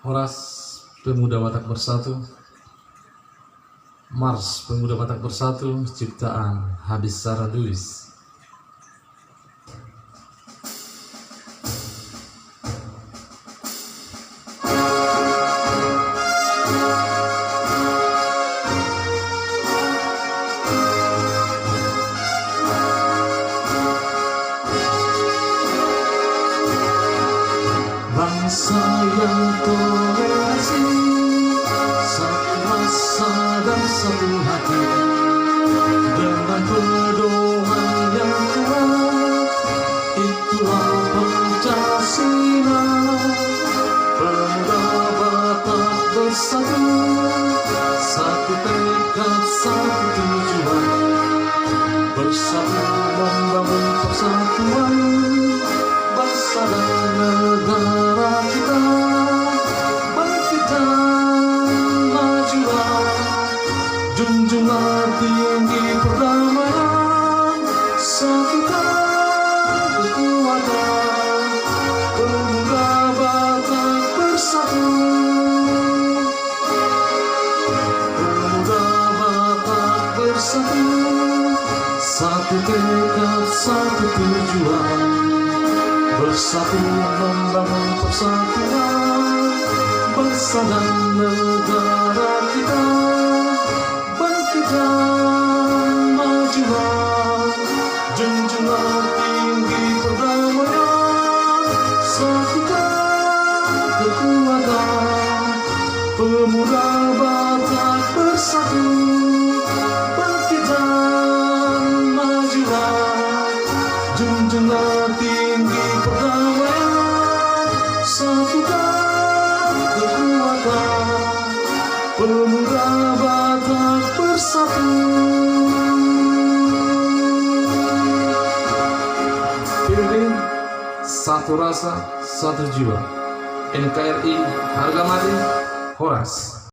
Horas Pemuda Batak Bersatu, Mars Pemuda Batak Bersatu, ciptaan Habis Saraduis. Bangsa yang toleransi, satu rasa dan satu hati, dengan pedoman yang kuat, itulah Pancasila. Pemuda Batak bersatu, satu tekad, satu tujuan, bersatu membangun persatuan bangsa dan negara kita. Bangkit dan majulah, junjunglah tinggi perdamaian, satukan kekuatan, Pemuda Batak bersatu. Pemuda Batak bersatu, satu tekad, satu tujuan, bersatu membangun persatuan bangsa dan negara kita. Bangkit dan majulah, junjunglah tinggi perdamaian, satukan kekuatan, Pemuda Batak bersatu. Bangkit dan majulah, junjunglah tinggi perdamaian, satukan kekuatan, Pemuda Batak bersatu. Pilih satu rasa, satu jiwa. NKRI harga mati, Horas.